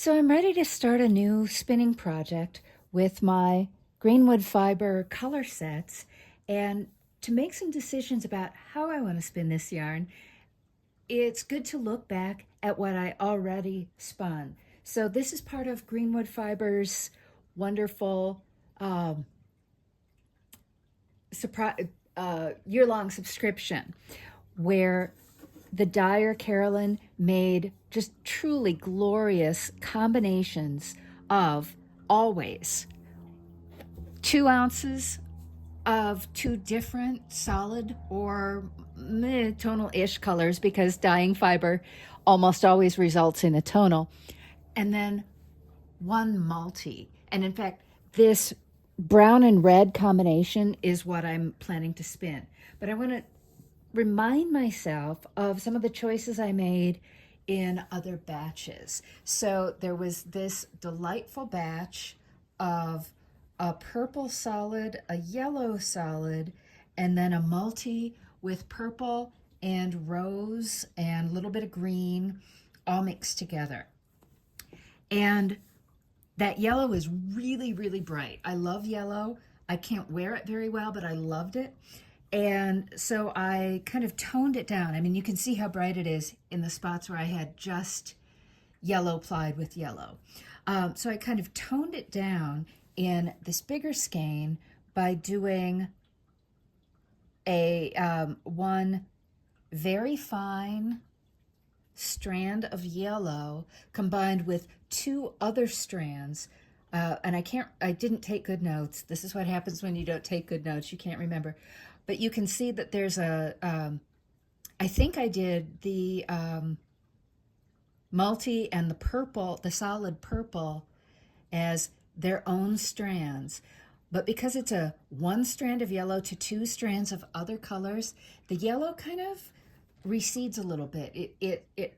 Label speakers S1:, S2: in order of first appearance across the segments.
S1: So I'm ready to start a new spinning project with my greenwood fiber color sets and to make some decisions about how I want to spin this yarn. It's good to look back at what I already spun. So this is part of Greenwood Fiber's wonderful year-long subscription where the dyer Carolyn made just truly glorious combinations of always 2 ounces of two different solid or tonal-ish colors, because dyeing fiber almost always results in a tonal, and then one multi. And in fact, this brown and red combination is what I'm planning to spin. But I want to remind myself of some of the choices I made in other batches. So there was this delightful batch of a purple solid, a yellow solid, and then a multi with purple and rose and a little bit of green all mixed together. And that yellow is really, really bright. I love yellow. I can't wear it very well, but I loved it. And so I kind of toned it down. I mean, you can see how bright it is in the spots where I had just yellow plied with yellow. So I kind of toned it down in this bigger skein by doing a one very fine strand of yellow combined with two other strands. And I didn't take good notes. This is what happens when you don't take good notes. You can't remember. But you can see that there's I think I did the multi and the purple, the solid purple, as their own strands. But because it's a one strand of yellow to two strands of other colors, the yellow kind of recedes a little bit. It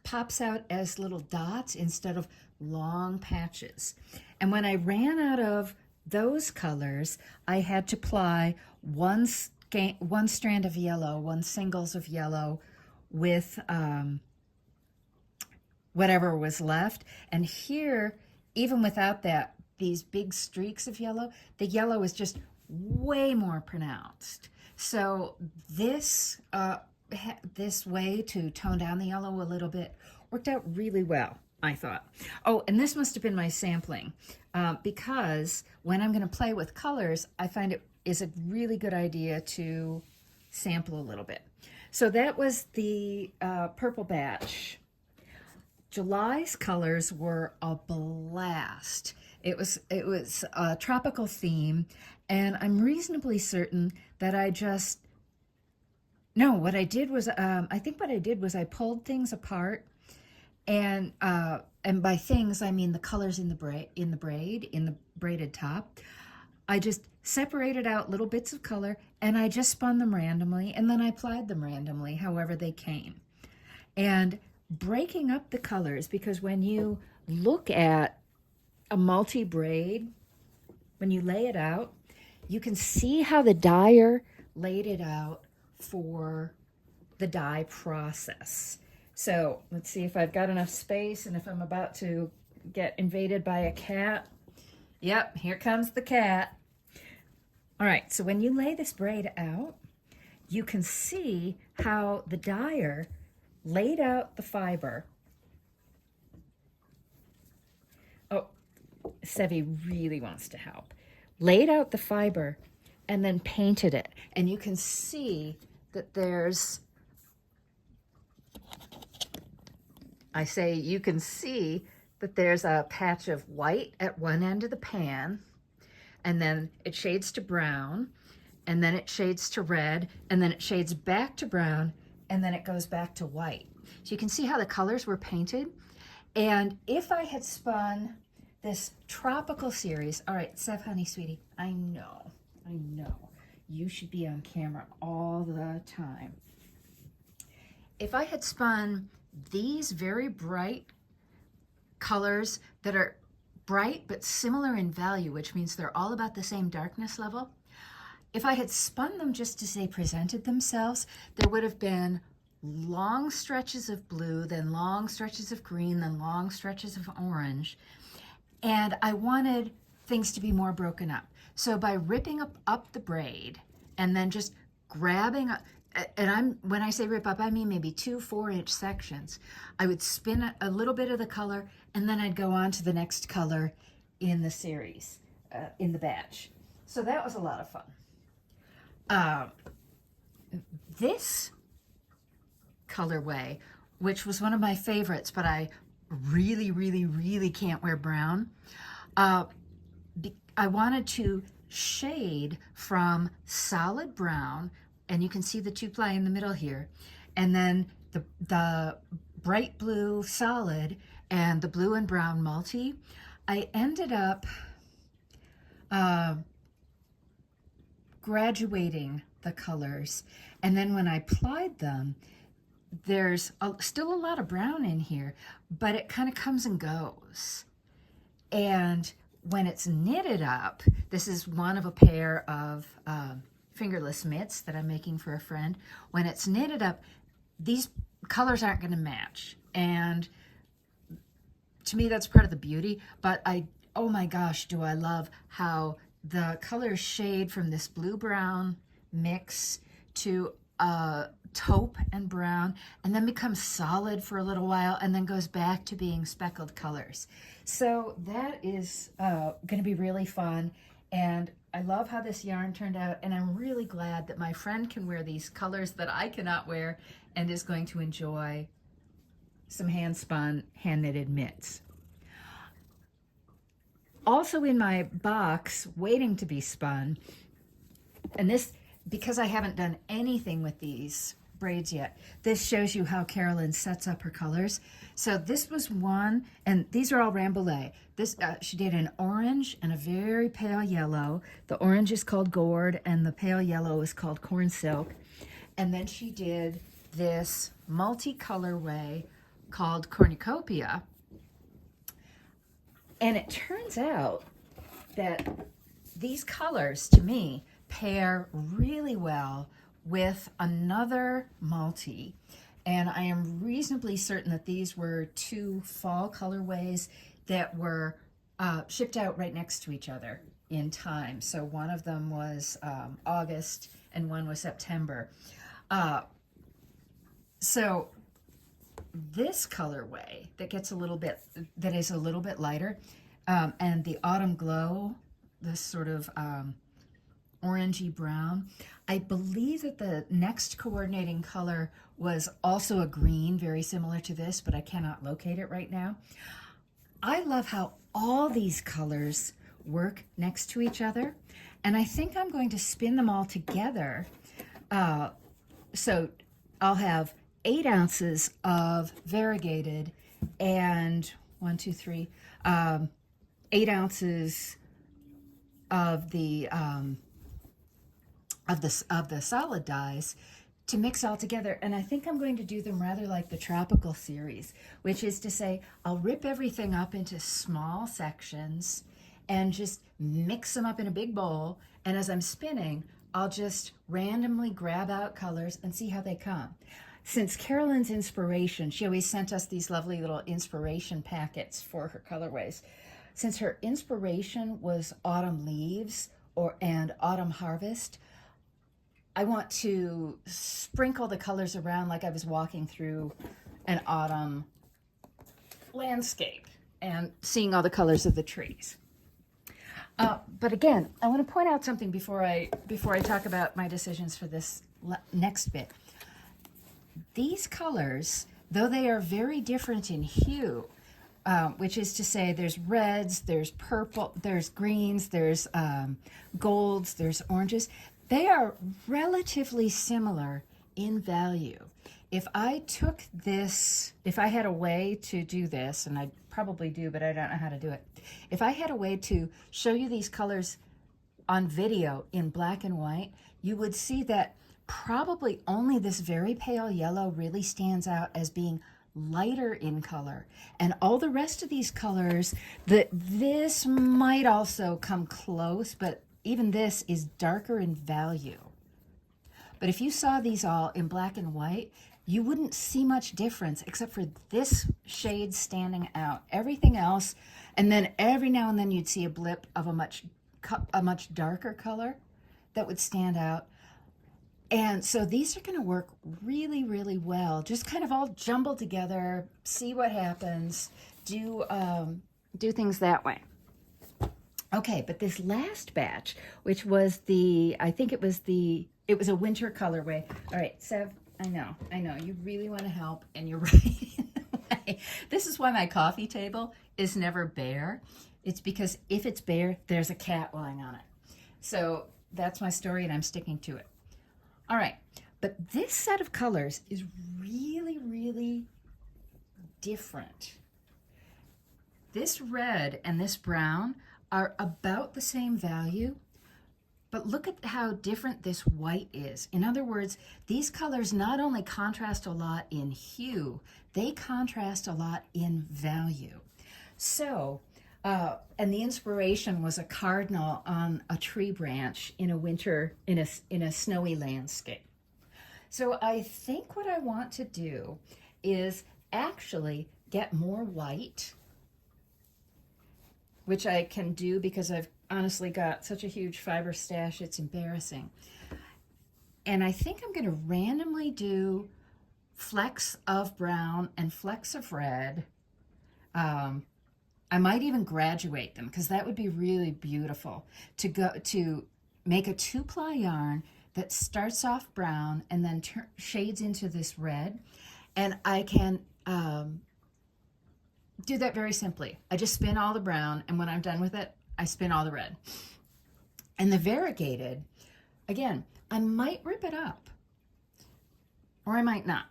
S1: pops out as little dots instead of long patches. And when I ran out of those colors, I had to ply one strand of yellow, one singles of yellow with whatever was left. And here, even without that, these big streaks of yellow, the yellow is just way more pronounced. So this this way to tone down the yellow a little bit worked out really well, I thought. Oh, and this must have been my sampling, because when I'm going to play with colors, I find it is a really good idea to sample a little bit. So that was the purple batch. July's colors were a blast. It was a tropical theme, and I'm reasonably certain that I think what I did was I pulled things apart, and by things I mean the colors in the braided top. I just separated out little bits of color, and I just spun them randomly, and then I plied them randomly, however they came. And breaking up the colors, because when you look at a multi-braid, when you lay it out, you can see how the dyer laid it out for the dye process. So let's see if I've got enough space and if I'm about to get invaded by a cat. Yep, here comes the cat. All right, so when you lay this braid out, you can see how the dyer laid out the fiber. Oh, Sevi really wants to help. Laid out the fiber and then painted it. And you can see that there's, you can see that there's a patch of white at one end of the pan, and then it shades to brown, and then it shades to red, and then it shades back to brown, and then it goes back to white. So you can see how the colors were painted. And if I had spun this tropical series, all right, Sev, honey, sweetie, I know, you should be on camera all the time. If I had spun these very bright colors that are bright but similar in value, which means they're all about the same darkness level, if I had spun them just as they presented themselves, there would have been long stretches of blue, then long stretches of green, then long stretches of orange. And I wanted things to be more broken up. So by ripping up the braid and then just grabbing, and when I say rip up, I mean maybe 2 4-inch sections. I would spin a little bit of the color, and then I'd go on to the next color in the series, in the batch. So that was a lot of fun. This colorway, which was one of my favorites, but I really, really, really can't wear brown. I wanted to shade from solid brown, and you can see the 2-ply in the middle here, and then the bright blue solid and the blue and brown multi. I ended up graduating the colors, and then when I applied them, there's still a lot of brown in here, but it kind of comes and goes. And when it's knitted up, this is one of a pair of fingerless mitts that I'm making for a friend. When it's knitted up, these colors aren't going to match. And to me, that's part of the beauty. But oh my gosh, do I love how the colors shade from this blue-brown mix to taupe and brown, and then becomes solid for a little while, and then goes back to being speckled colors. So that is going to be really fun, and I love how this yarn turned out, and I'm really glad that my friend can wear these colors that I cannot wear and is going to enjoy some hand-spun, hand-knitted mitts. Also in my box, waiting to be spun, and this, because I haven't done anything with these braids yet, this shows you how Carolyn sets up her colors. So this was one, and these are all Rambouillet. This she did an orange and a very pale yellow. The orange is called gourd, and the pale yellow is called corn silk. And then she did this multi-colorway called cornucopia. And it turns out that these colors, to me, pair really well with another multi, and I am reasonably certain that these were 2 fall colorways that were shipped out right next to each other in time. So one of them was August and one was September. So this colorway that is a little bit lighter, and the autumn glow, this sort of orangey brown. I believe that the next coordinating color was also a green, very similar to this, but I cannot locate it right now. I love how all these colors work next to each other, and I think I'm going to spin them all together. So I'll have 8 ounces of variegated and 8 ounces of the solid dyes to mix all together. And I think I'm going to do them rather like the tropical series, which is to say I'll rip everything up into small sections and just mix them up in a big bowl. And as I'm spinning, I'll just randomly grab out colors and see how they come. Since Carolyn's inspiration, she always sent us these lovely little inspiration packets for her colorways. Since her inspiration was autumn leaves and autumn harvest, I want to sprinkle the colors around like I was walking through an autumn landscape and seeing all the colors of the trees. But again, I want to point out something before I talk about my decisions for this next bit. These colors, though they are very different in hue, which is to say there's reds, there's purple, there's greens, there's golds, there's oranges, they are relatively similar in value. If I took this, if I had a way to do this, and I probably do, but I don't know how to do it. If I had a way to show you these colors on video in black and white, you would see that probably only this very pale yellow really stands out as being lighter in color. And all the rest of these colors, this might also come close, but even this is darker in value. But if you saw these all in black and white, you wouldn't see much difference except for this shade standing out. Everything else, and then every now and then you'd see a blip of a much darker color that would stand out. And so these are going to work really, really well. Just kind of all jumbled together, see what happens, do things that way. Okay, but this last batch, which was I think it was a winter colorway. All right, Sev, I know, you really want to help, and you're right. This is why my coffee table is never bare. It's because if it's bare, there's a cat lying on it. So that's my story, and I'm sticking to it. All right, but this set of colors is really, really different. This red and this brown are about the same value, but look at how different this white is. In other words, these colors not only contrast a lot in hue, they contrast a lot in value. So, and the inspiration was a cardinal on a tree branch in a winter, in a snowy landscape. So I think what I want to do is actually get more white, which I can do because I've honestly got such a huge fiber stash, it's embarrassing. And I think I'm going to randomly do flecks of brown and flecks of red. I might even graduate them because that would be really beautiful to make a 2-ply yarn that starts off brown and then shades into this red. And I can do that very simply. I just spin all the brown, and when I'm done with it, I spin all the red. And the variegated, again, I might rip it up, or I might not.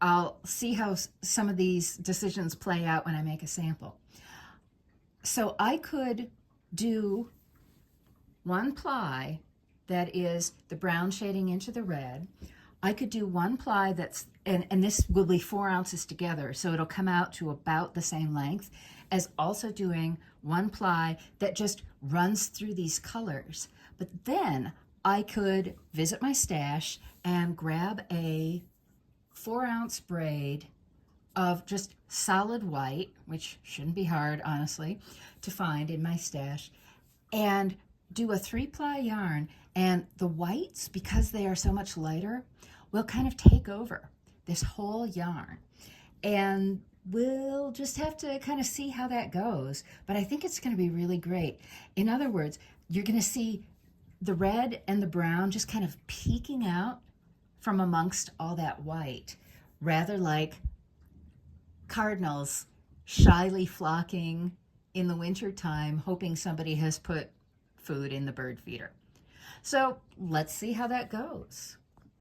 S1: I'll see how some of these decisions play out when I make a sample. So I could do 1 ply that is the brown shading into the red. I could do 1 ply that's, and this will be 4 ounces together, so it'll come out to about the same length as also doing 1 ply that just runs through these colors. But then I could visit my stash and grab a 4-ounce braid of just solid white, which shouldn't be hard, honestly, to find in my stash, and do a 3-ply yarn. And the whites, because they are so much lighter, will kind of take over this whole yarn. And we'll just have to kind of see how that goes. But I think it's going to be really great. In other words, you're going to see the red and the brown just kind of peeking out from amongst all that white, rather like cardinals shyly flocking in the wintertime, hoping somebody has put food in the bird feeder. So let's see how that goes.